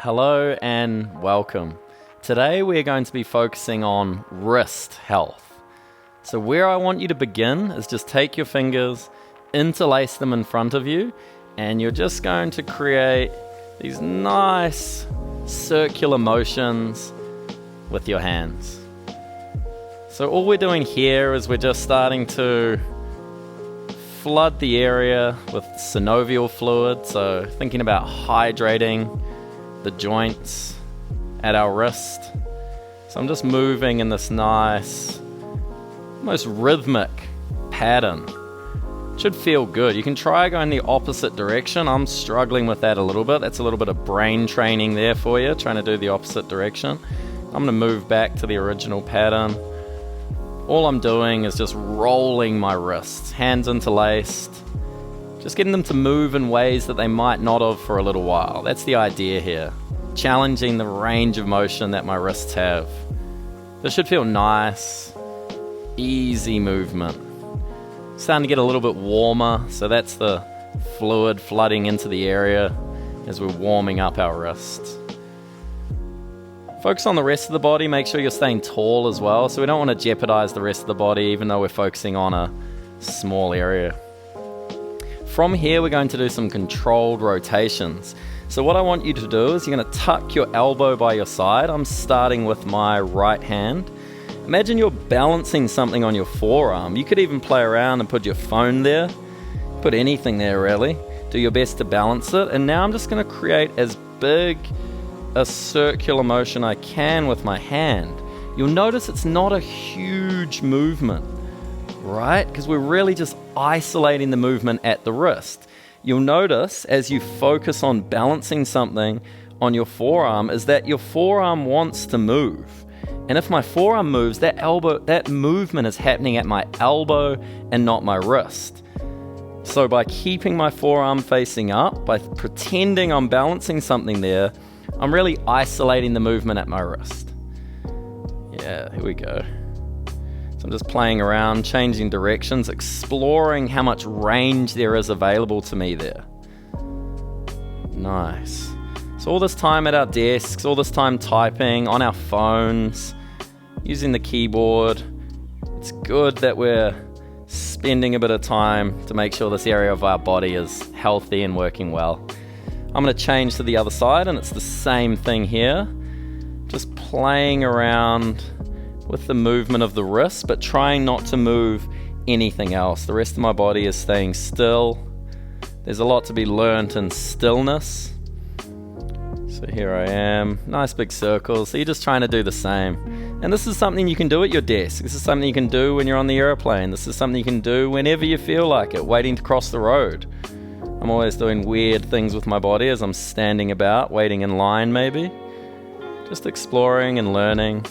Hello and welcome. Today we're going to be focusing on wrist health. So where I want you to begin is just take your fingers, interlace them in front of you, and you're just going to create these nice circular motions with your hands. So all we're doing here is we're just starting to flood the area with synovial fluid, so thinking about hydrating the joints at our wrist. So I'm just moving in this nice, almost rhythmic pattern. Should feel good. You can try going the opposite direction. I'm struggling with that a little bit. That's a little bit of brain training there for you, trying to do the opposite direction. I'm going to move back to the original pattern. All I'm doing is just rolling my wrists, hands interlaced, just getting them to move in ways that they might not have for a little while. That's the idea here. Challenging the range of motion that my wrists have. This should feel nice, easy movement. Starting to get a little bit warmer, so that's the fluid flooding into the area as we're warming up our wrists. Focus on the rest of the body, make sure you're staying tall as well, so we don't want to jeopardize the rest of the body even though we're focusing on a small area. From here we're going to do some controlled rotations. So what I want you to do is you're going to tuck your elbow by your side. I'm starting with my right hand. Imagine you're balancing something on your forearm. You could even play around and put your phone there. Put anything there really. Do your best to balance it. And now I'm just going to create as big a circular motion I can with my hand. You'll notice it's not a huge movement, right? Because we're really just isolating the movement at the wrist. You'll notice as you focus on balancing something on your forearm is that your forearm wants to move. And if my forearm moves, that movement is happening at my elbow and not my wrist. So by keeping my forearm facing up, by pretending I'm balancing something there, I'm really isolating the movement at my wrist. Yeah, here we go. So I'm just playing around, changing directions, exploring how much range there is available to me there. Nice. So all this time at our desks, all this time typing on our phones, using the keyboard, it's good that we're spending a bit of time to make sure this area of our body is healthy and working well. I'm going to change to the other side and it's the same thing here. Just playing around with the movement of the wrist, but trying not to move anything else. The rest of my body is staying still. There's a lot to be learnt in stillness. So here I am, nice big circles. So you're just trying to do the same. And this is something you can do at your desk. This is something you can do when you're on the airplane. This is something you can do whenever you feel like it, waiting to cross the road. I'm always doing weird things with my body as I'm standing about, waiting in line maybe. Just exploring and learning.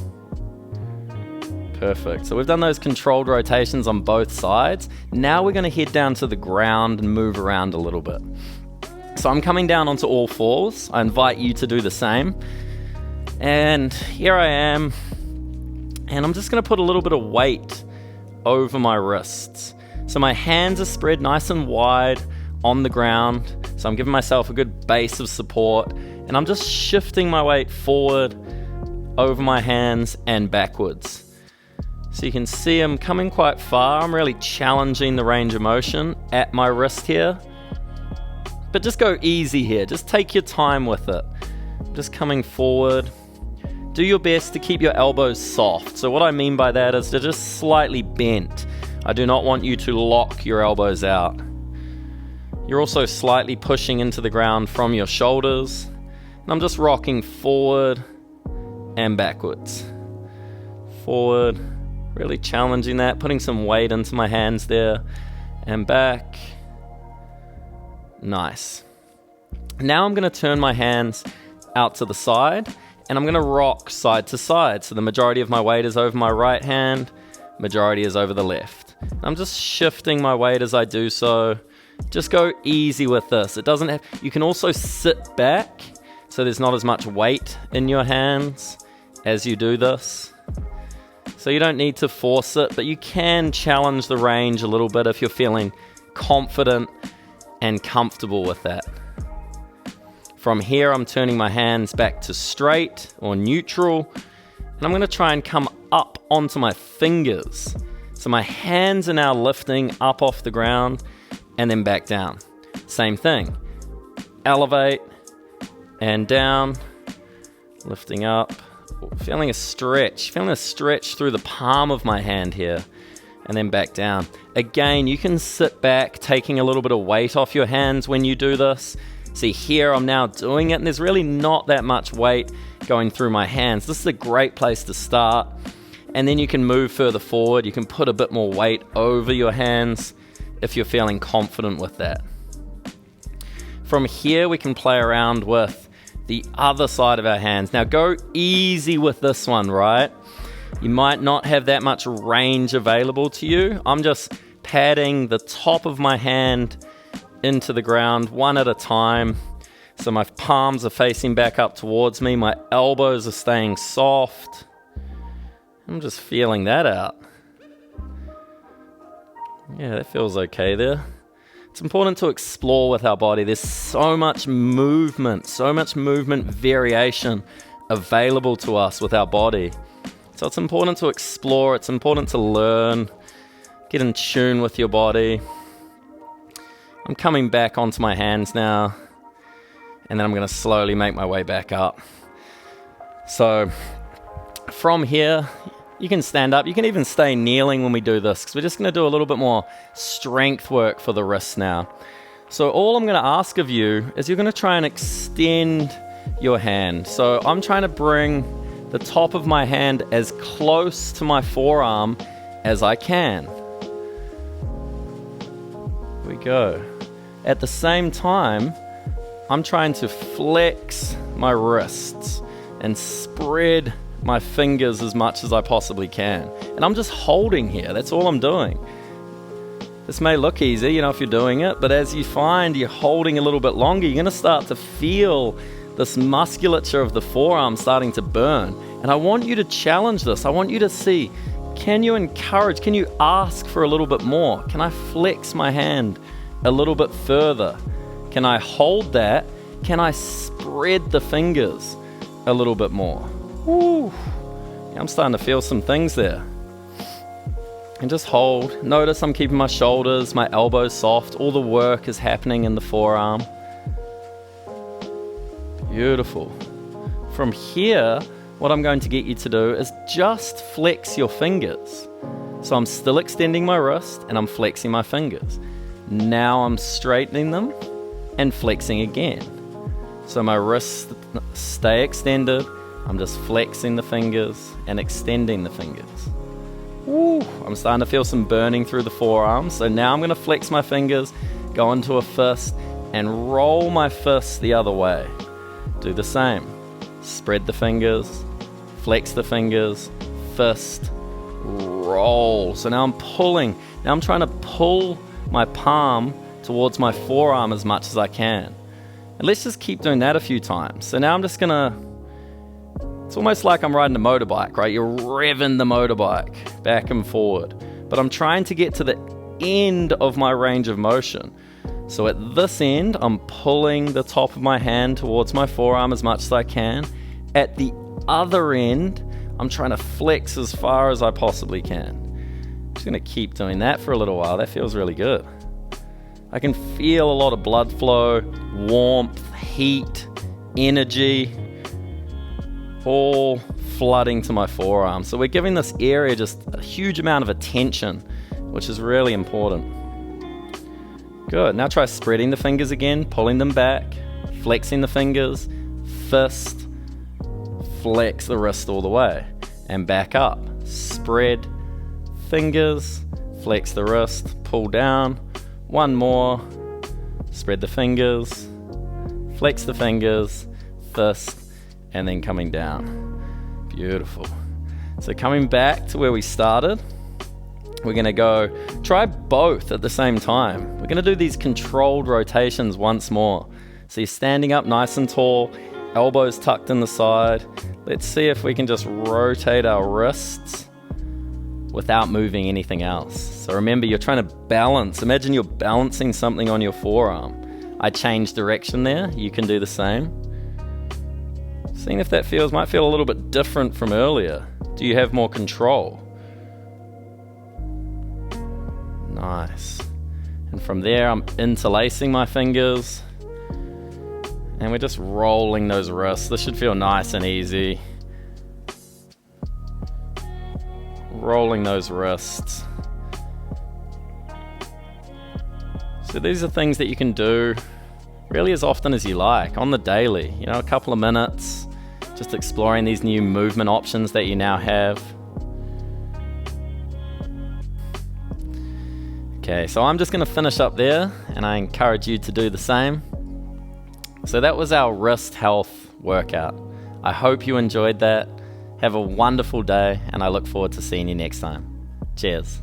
Perfect. So we've done those controlled rotations on both sides. Now we're going to head down to the ground and move around a little bit. So I'm coming down onto all fours. I invite you to do the same. And here I am. And I'm just going to put a little bit of weight over my wrists. So my hands are spread nice and wide on the ground. So I'm giving myself a good base of support. And I'm just shifting my weight forward over my hands and backwards. So you can see I'm coming quite far. I'm really challenging the range of motion at my wrist here. But just go easy here. Just take your time with it. Just coming forward. Do your best to keep your elbows soft. So what I mean by that is they're just slightly bent. I do not want you to lock your elbows out. You're also slightly pushing into the ground from your shoulders. And I'm just rocking forward and backwards. Forward. Really challenging that, putting some weight into my hands there, and back. Nice. Now I'm going to turn my hands out to the side, and I'm going to rock side to side. So the majority of my weight is over my right hand, majority is over the left. I'm just shifting my weight as I do so. Just go easy with this. You can also sit back, so there's not as much weight in your hands as you do this. So you don't need to force it, but you can challenge the range a little bit if you're feeling confident and comfortable with that. From here, I'm turning my hands back to straight or neutral, and I'm going to try and come up onto my fingers. So my hands are now lifting up off the ground and then back down. Same thing. Elevate and down, lifting up, feeling a stretch through the palm of my hand here, and then back down. Again, you can sit back, taking a little bit of weight off your hands when you do this. See here, I'm now doing it, and there's really not that much weight going through my hands. This is a great place to start. And then you can move further forward. You can put a bit more weight over your hands if you're feeling confident with that. From here, we can play around with the other side of our hands. Now go easy with this one, right? You might not have that much range available to you. I'm just patting the top of my hand into the ground one at a time. So my palms are facing back up towards me. My elbows are staying soft. I'm just feeling that out. Yeah, that feels okay there. It's important to explore with our body. There's so much movement variation available to us with our body. So it's important to explore, it's important to learn, get in tune with your body. I'm coming back onto my hands now, and then I'm going to slowly make my way back up. So from here, you can stand up. You can even stay kneeling when we do this, because we're just going to do a little bit more strength work for the wrists now. So all I'm going to ask of you is you're going to try and extend your hand. So I'm trying to bring the top of my hand as close to my forearm as I can. Here we go. At the same time, I'm trying to flex my wrists and spread my fingers as much as I possibly can. And I'm just holding here. That's all I'm doing. This may look easy, if you're doing it, but as you find you're holding a little bit longer, you're going to start to feel this musculature of the forearm starting to burn. And I want you to challenge this. I want you to see, can you ask for a little bit more? Can I flex my hand a little bit further? Can I hold that? Can I spread the fingers a little bit more? Woo. I'm starting to feel some things there. And just hold. Notice I'm keeping my shoulders, my elbows soft. All the work is happening in the forearm. Beautiful. From here, what I'm going to get you to do is just flex your fingers. So I'm still extending my wrist and I'm flexing my fingers. Now I'm straightening them and flexing again. So my wrists stay extended. I'm just flexing the fingers and extending the fingers. Woo, I'm starting to feel some burning through the forearms. So now I'm going to flex my fingers, go into a fist, and roll my fist the other way. Do the same. Spread the fingers, flex the fingers, fist, roll. So now I'm pulling. Now I'm trying to pull my palm towards my forearm as much as I can. And let's just keep doing that a few times. So now I'm just going to, it's almost like I'm riding a motorbike, right? You're revving the motorbike back and forward. But I'm trying to get to the end of my range of motion. So at this end, I'm pulling the top of my hand towards my forearm as much as I can. At the other end, I'm trying to flex as far as I possibly can. I'm just going to keep doing that for a little while. That feels really good. I can feel a lot of blood flow, warmth, heat, energy, all flooding to my forearm. So we're giving this area just a huge amount of attention, which is really important. Good. Now try spreading the fingers again, pulling them back, flexing the fingers, fist, flex the wrist all the way, and back up. Spread fingers, flex the wrist, pull down. One more. Spread the fingers, flex the fingers, fist, and then coming down. Beautiful. So coming back to where we started, we're going to go try both at the same time. We're going to do these controlled rotations once more. So you're standing up nice and tall, elbows tucked in the side. Let's see if we can just rotate our wrists without moving anything else. So remember, you're trying to balance. Imagine you're balancing something on your forearm. I changed direction there. You can do the same. Seeing if that might feel a little bit different from earlier. Do you have more control? Nice. And from there, I'm interlacing my fingers. And we're just rolling those wrists. This should feel nice and easy. Rolling those wrists. So these are things that you can do really as often as you like, on the daily. You know, a couple of minutes, just exploring these new movement options that you now have. Okay, so I'm just going to finish up there, and I encourage you to do the same. So that was our wrist health workout. I hope you enjoyed that. Have a wonderful day, and I look forward to seeing you next time. Cheers.